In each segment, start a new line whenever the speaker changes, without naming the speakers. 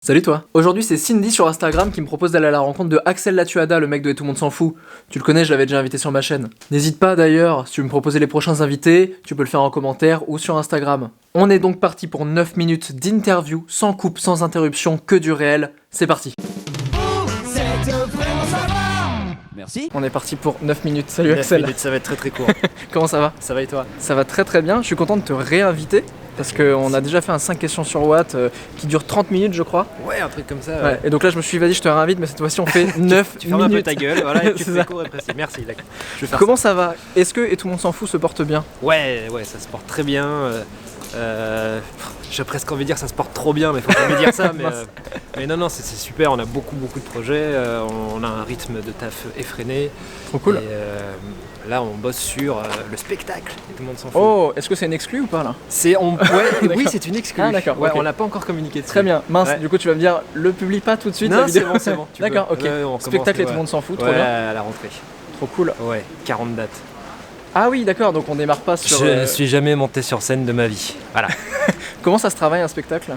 Salut toi. Aujourd'hui c'est Cindy sur Instagram qui me propose d'aller à la rencontre de Axel Latuada, le mec de Et tout le monde s'en fout. Tu le connais, je l'avais déjà invité sur ma chaîne. N'hésite pas d'ailleurs, si tu veux me proposer les prochains invités, tu peux le faire en commentaire ou sur Instagram. On est donc parti pour 9 minutes d'interview, sans coupe, sans interruption, que du réel. C'est parti.
Merci.
On est parti pour 9 minutes. Salut
9
Axel.
minutes, ça va être très très court.
Comment ça va?
Ça va et toi?
Ça va très très bien, je suis content de te réinviter. Parce qu'on a déjà fait un 5 questions sur Watt qui dure 30 minutes je crois.
Ouais, un truc comme ça.
Ouais. Et donc là je me suis dit vas-y je te réinvite mais cette fois-ci on fait 9
Tu fermes un peu
minutes.
ta gueule, voilà, et tu
C'est
fais
ça.
court et précis. Merci, d'accord. Je vais faire
Comment ça va? Est-ce que Et tout le monde s'en fout se porte bien?
ça. Ouais, ça se porte très bien. J'ai presque envie de dire que ça se porte trop bien, mais faut pas me dire ça. Mais non, c'est super, on a beaucoup de projets, on a un rythme de taf effréné.
Trop cool.
Et là, on bosse sur le spectacle, et tout le monde s'en fout.
Oh, est-ce que c'est une exclue ou pas là?
Oui, c'est une exclue.
Ah, d'accord,
Ouais,
ok.
on l'a pas encore communiqué dessus.
Très bien, mince,
Ouais.
du coup tu vas me dire le publie pas tout de suite
Non,
la vidéo.
c'est bon. tu
D'accord,
peux.
ok.
Ouais, on commence,
Spectacle et tout
ouais.
le monde s'en fout, trop
Ouais,
bien.
à la rentrée.
Trop cool.
Ouais, 40 dates.
Ah oui, d'accord, donc on démarre pas sur.
Je ne suis jamais monté sur scène de ma vie. Voilà.
Comment ça se travaille un spectacle?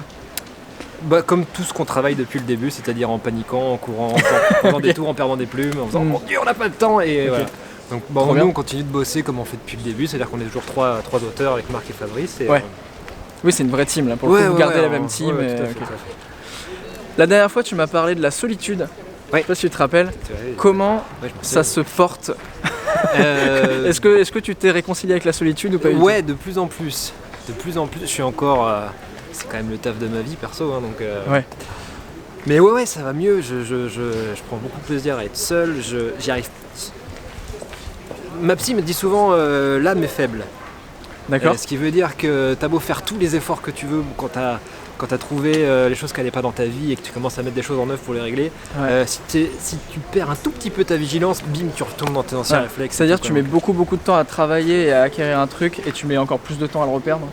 Bah, comme tout ce qu'on travaille depuis le début, c'est-à-dire en paniquant, en courant, en faisant des tours, en perdant des plumes, en faisant mon Dieu, on n'a pas le temps. Et
Ok.
voilà. Donc
Trop
nous,
bien.
on continue de bosser comme on fait depuis le début, c'est-à-dire qu'on est toujours trois auteurs avec Marc et Fabrice. Et,
Ouais. Oui, c'est une vraie team là, pour le coup, vous gardez la même team.
Ouais,
et-
tout à fait,
ok.
tout à fait.
La dernière fois tu m'as parlé de la solitude.
Ouais.
Je sais pas si tu te rappelles.
Tu vois,
Comment
ouais, je m'en
ça
souviens.
se porte?
Euh,
Est-ce que tu t'es réconcilié avec la solitude ou pas du tout?
Ouais, de plus en plus. De plus en plus, je suis encore. C'est quand même le taf de ma vie perso, hein, donc.
Ouais.
Mais ouais, ça va mieux. Je prends beaucoup de plaisir à être seul. J'y arrive. Ma psy me dit souvent l'âme est faible.
D'accord.
Ce qui veut dire que t'as beau faire tous les efforts que tu veux quand t'as trouvé les choses qui n'allaient pas dans ta vie et que tu commences à mettre des choses en œuvre pour les régler,
Ouais.
si tu perds un tout petit peu ta vigilance, bim, tu retournes dans tes anciens
Ouais.
réflexes.
C'est-à dire
et
que
tout,
tu mets
quoi.
beaucoup de temps à travailler et à acquérir un truc et tu mets encore plus de temps à le reperdre.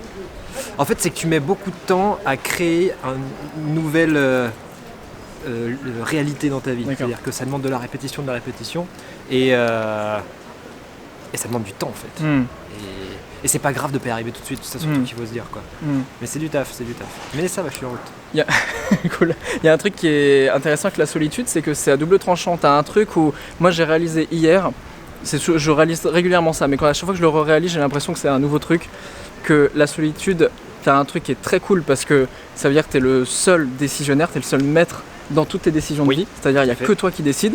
En fait, c'est que tu mets beaucoup de temps à créer une nouvelle réalité dans ta vie.
D'accord.
C'est-à-dire que ça demande de la répétition et ça demande du temps en fait. Et c'est pas grave de pas y arriver tout de suite, c'est ça surtout qu'il faut se dire quoi. Mais c'est du taf. Mais ça va, je suis en route.
Cool. Il y a un truc qui est intéressant avec la solitude, c'est que c'est à double tranchant. T'as un truc où moi j'ai réalisé hier, je réalise régulièrement ça, mais à chaque fois que je le réalise, j'ai l'impression que c'est un nouveau truc, que la solitude, t'as un truc qui est très cool parce que ça veut dire que t'es le seul décisionnaire, t'es le seul maître dans toutes tes décisions de
Oui,
vie, c'est-à-dire il n'y a
tout à
que
fait.
toi qui décides.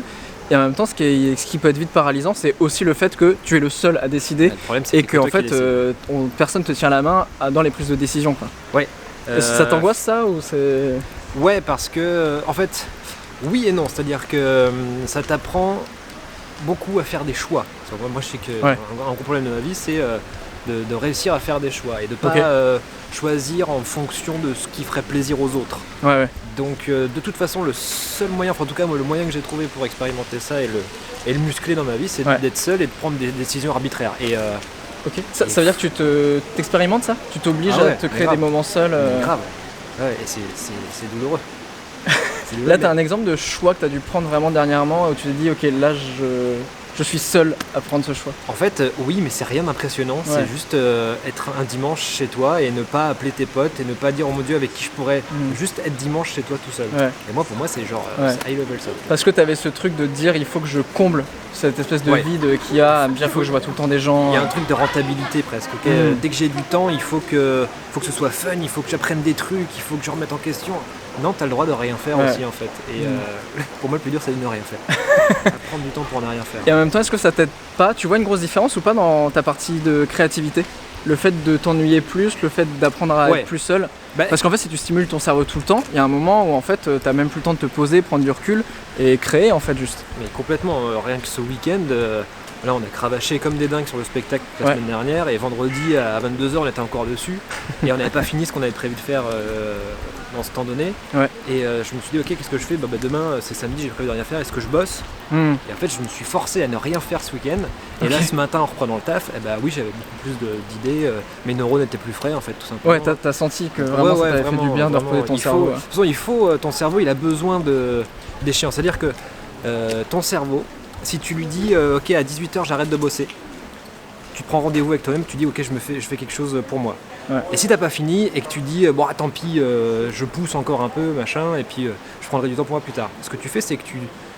Et en même temps, ce qui peut être vite paralysant, c'est aussi le fait que tu es le seul à décider
Le problème, c'est
et
que
que en
toi
fait
qui décides.
personne te tient la main dans les prises de décision, quoi.
Ouais.
Ça t'angoisse ça ou c'est...
Ouais, parce que en fait, oui et non, c'est-à-dire que ça t'apprend beaucoup à faire des choix. Moi, je sais que
Ouais.
un gros problème de ma vie, c'est de réussir à faire des choix et de pas
Ok.
choisir en fonction de ce qui ferait plaisir aux autres.
Ouais.
Donc, de toute façon, le seul moyen, enfin, en tout cas, moi, le moyen que j'ai trouvé pour expérimenter ça et le muscler dans ma vie, c'est
Ouais.
d'être seul et de prendre des décisions arbitraires. Et
Ok. Ça veut dire que t'expérimentes ça? Tu t'obliges
Ah ouais,
à te
mais
créer
grave.
des moments seuls
grave. Ouais, et c'est douloureux. C'est douloureux,
Là,
mais-
t'as un exemple de choix que t'as dû prendre vraiment dernièrement où tu t'es dit, ok, là, je suis seul à prendre ce choix.
En fait, oui, mais c'est rien d'impressionnant.
Ouais.
C'est juste être un dimanche chez toi et ne pas appeler tes potes et ne pas dire oh mon dieu avec qui je pourrais. Juste être dimanche chez toi tout seul.
Ouais.
Et moi, pour moi, c'est genre
Ouais.
c'est high level ça.
Parce que t'avais ce truc de dire, il faut que je comble cette espèce de
Ouais.
vide qu'il y a, à me dire, il faut que je vois tout le temps des gens.
Il y a un truc de rentabilité presque. Ok. Dès que j'ai du temps, il faut que ce soit fun, il faut que j'apprenne des trucs, il faut que je remette en question. Non, t'as le droit de rien faire
Ouais.
aussi en fait. Et pour moi, le plus dur, c'est de ne rien faire. Prendre du temps pour ne rien faire.
Et en même temps, est-ce que ça t'aide pas? Tu vois une grosse différence ou pas dans ta partie de créativité? Le fait de t'ennuyer plus, le fait d'apprendre à
Ouais.
être plus seul.
Bah,
Parce qu'en fait, si tu stimules ton cerveau tout le temps, il y a un moment où en fait, t'as même plus le temps de te poser, prendre du recul et créer en fait juste.
Mais complètement, rien que ce week-end, là on a cravaché comme des dingues sur le spectacle la
Ouais.
semaine dernière et vendredi à 22h on était encore dessus et on n'avait pas fini ce qu'on avait prévu de faire dans ce temps donné.
Ouais.
Et je me suis dit ok qu'est-ce que je fais demain c'est samedi, j'ai prévu de rien faire, est-ce que je bosse? Et en fait je me suis forcé à ne rien faire ce week-end et là
Ok.
ce matin en reprenant le taf, oui j'avais beaucoup plus d'idées, mes neurones étaient plus frais en fait tout simplement.
Ouais, t'as senti que vraiment ça t'avait fait du bien de reposer ton cerveau.
De toute façon, ton cerveau, il a besoin d'échéance. C'est-à-dire que ton cerveau, si tu lui dis ok à 18h j'arrête de bosser, tu te prends rendez-vous avec toi-même, tu dis ok je fais quelque chose pour moi.
Ouais.
Et si t'as pas fini et que tu dis bon tant pis, je pousse encore un peu machin et puis je prendrai du temps pour moi plus tard. Ce que tu fais c'est que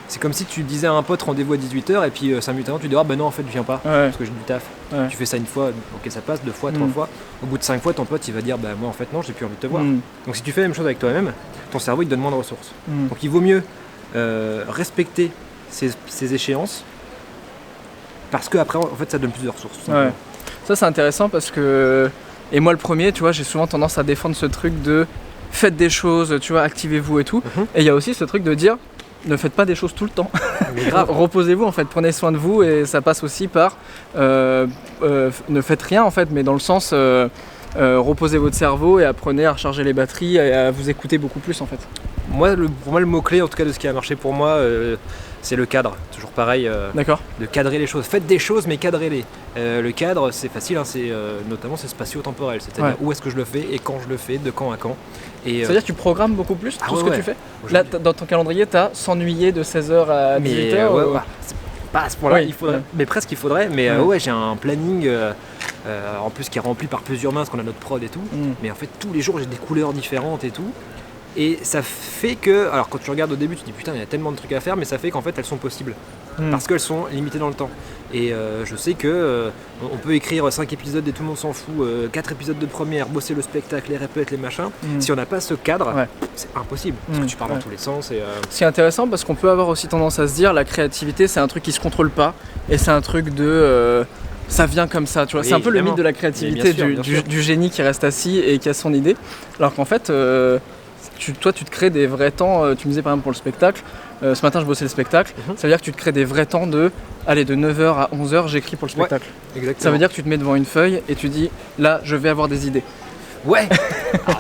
c'est comme si tu disais à un pote rendez-vous à 18h et puis 5 minutes avant tu dis ah ben non en fait je viens pas parce que j'ai du taf. Ouais. Tu fais ça une fois, ok ça passe, 2 fois, 3 fois. Au bout de 5 fois ton pote il va dire bah moi en fait non j'ai plus envie de te voir. Donc si tu fais la même chose avec toi-même, ton cerveau il te donne moins de ressources. Donc il vaut mieux respecter ces échéances parce que après en fait ça donne plus de ressources.
Ouais. Ça c'est intéressant parce que et moi le premier tu vois j'ai souvent tendance à défendre ce truc de faites des choses, tu vois, activez-vous et tout. Et il y a aussi ce truc de dire ne faites pas des choses tout le temps. Reposez-vous en fait, prenez soin de vous et ça passe aussi par ne faites rien en fait, mais dans le sens reposez votre cerveau et apprenez à recharger les batteries et à vous écouter beaucoup plus en fait.
Pour moi le mot-clé en tout cas de ce qui a marché pour moi c'est le cadre, toujours pareil, de cadrer les choses. Faites des choses mais cadrez-les. Le cadre c'est facile, hein, notamment c'est spatio-temporel, c'est-à-dire où est-ce que je le fais et quand je le fais, de quand à quand.
C'est-à-dire que tu programmes beaucoup plus tout ce que tu fais. Là dans ton calendrier tu as s'ennuyer de 16h à 18h
c'est pas à ce point-là, il faudrait, mais presque il faudrait, mais j'ai un planning en plus qui est rempli par plusieurs mains parce qu'on a notre prod et tout, mais en fait tous les jours j'ai des couleurs différentes et tout. Et ça fait que, alors quand tu regardes au début, tu te dis putain, il y a tellement de trucs à faire, mais ça fait qu'en fait elles sont possibles. Parce qu'elles sont limitées dans le temps. Et je sais que on peut écrire 5 épisodes et tout le monde s'en fout, 4 épisodes de première, bosser le spectacle, les répètes, les machins. Si on n'a pas ce cadre, c'est impossible. Parce que tu pars dans tous les sens.
C'est intéressant parce qu'on peut avoir aussi tendance à se dire la créativité c'est un truc qui se contrôle pas. Et c'est un truc de. Ça vient comme ça, tu vois. C'est un peu le mythe de la créativité, du génie qui reste assis et qui a son idée. Alors qu'en fait. Toi tu te crées des vrais temps, tu me disais par exemple pour le spectacle, ce matin je bossais le spectacle, ça veut dire que tu te crées des vrais temps de 9h à 11h j'écris pour le spectacle.
Exactement.
Ça veut dire que tu te mets devant une feuille et tu dis là je vais avoir des idées.
Ouais.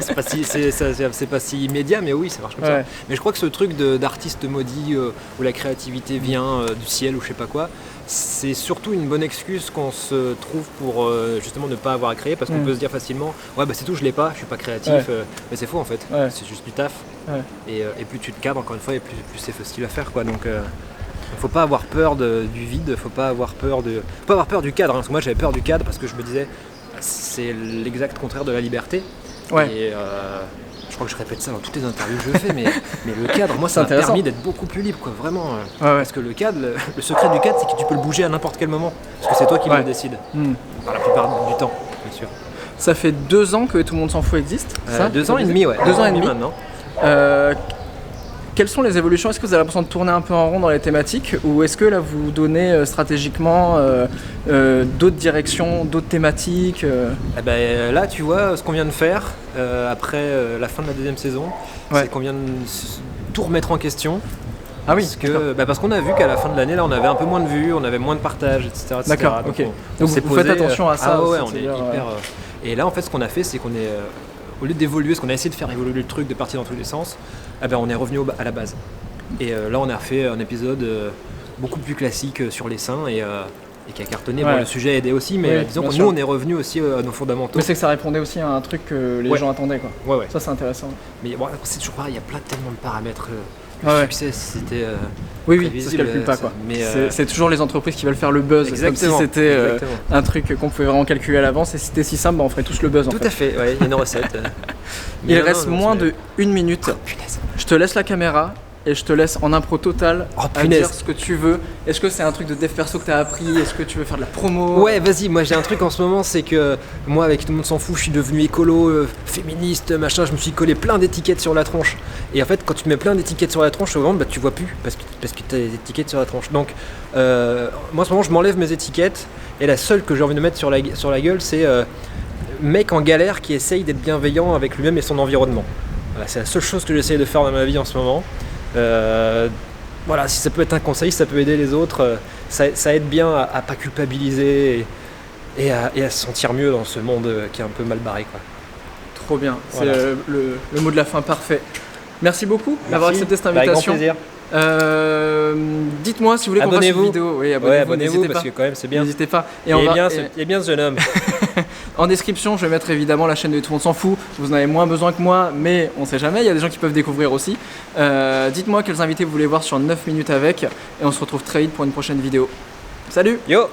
C'est pas si immédiat mais oui ça marche comme ça. Mais je crois que ce truc d'artiste maudit où la créativité vient du ciel ou je sais pas quoi, c'est surtout une bonne excuse qu'on se trouve pour justement ne pas avoir à créer parce qu'on peut se dire facilement ouais bah c'est tout je l'ai pas, je suis pas créatif, mais c'est faux en fait, c'est juste du taf et plus tu te cadres encore une fois et plus c'est facile à faire quoi donc faut pas avoir peur du vide, faut pas avoir peur du cadre parce que moi j'avais peur du cadre parce que je me disais c'est l'exact contraire de la liberté et je crois que je répète ça dans toutes les interviews que je fais mais le cadre moi ça m'a permis d'être beaucoup plus libre quoi vraiment parce que le cadre le secret du cadre c'est que tu peux le bouger à n'importe quel moment parce que c'est toi qui le décides par la plupart du temps bien sûr.
Ça fait 2 ans que Tout le monde s'en fout existe, ça
2 ans et demi
2 ans et demi
maintenant.
Quelles sont les évolutions? Est-ce que vous avez l'impression de tourner un peu en rond dans les thématiques ou est-ce que là vous donnez stratégiquement d'autres directions, d'autres thématiques
Là tu vois ce qu'on vient de faire après la fin de la 2e saison, c'est qu'on vient de tout remettre en question.
Ah oui,
parce qu'on a vu qu'à la fin de l'année là on avait un peu moins de vues, on avait moins de partages, etc.
D'accord, ok. Donc vous faites attention à ça.
On est hyper. Et là en fait ce qu'on a fait c'est qu'on est au lieu d'évoluer, parce qu'on a essayé de faire évoluer le truc, de partir dans tous les sens, on est revenu à la base. Et là on a fait un épisode beaucoup plus classique sur les seins et qui a cartonné. Bon, le sujet a aidé aussi, mais disons que nous on est revenu aussi à nos fondamentaux.
Mais c'est que ça répondait aussi à un truc que les gens attendaient quoi. Ça c'est intéressant.
Mais bon, c'est toujours pareil, il y a tellement de paramètres. Le succès, c'était
ça se calcule pas quoi. Mais c'est toujours les entreprises qui veulent faire le buzz. Exactement. Comme si c'était un truc qu'on pouvait vraiment calculer à l'avance. Et si c'était si simple, on ferait tous le buzz.
Tout à fait. Il y a une recette.
Il reste moins de 1 minute. Je te laisse la caméra et je te laisse en impro total à dire ce que tu veux. Est-ce que c'est un truc de dev perso que tu as appris? Est-ce que tu veux faire de la promo?
Ouais, vas-y, moi j'ai un truc en ce moment, c'est que moi avec Tout le monde s'en fout, je suis devenu écolo, féministe, machin, je me suis collé plein d'étiquettes sur la tronche. Et en fait, quand tu te mets plein d'étiquettes sur la tronche, au moment, tu vois plus parce que tu as des étiquettes sur la tronche. Donc, moi en ce moment, je m'enlève mes étiquettes et la seule que j'ai envie de mettre sur la gueule, c'est mec en galère qui essaye d'être bienveillant avec lui-même et son environnement. Voilà, c'est la seule chose que j'essaye de faire dans ma vie en ce moment. Voilà, si ça peut être un conseil, si ça peut aider les autres, ça aide bien à pas culpabiliser et à se sentir mieux dans ce monde qui est un peu mal barré quoi.
Trop bien, c'est le mot de la fin parfait. Merci beaucoup d'avoir accepté cette invitation.
Avec grand plaisir.
Dites-moi si vous voulez qu'on fasse une vidéo. Oui,
abonnez-vous parce que quand même c'est bien.
N'hésitez pas.
Il est bien ce jeune homme.
En description, je vais mettre évidemment la chaîne de Tout le monde s'en fout. Vous en avez moins besoin que moi, mais on sait jamais. Il y a des gens qui peuvent découvrir aussi. Dites-moi quels invités vous voulez voir sur 9 minutes avec. Et on se retrouve très vite pour une prochaine vidéo. Salut!
Yo!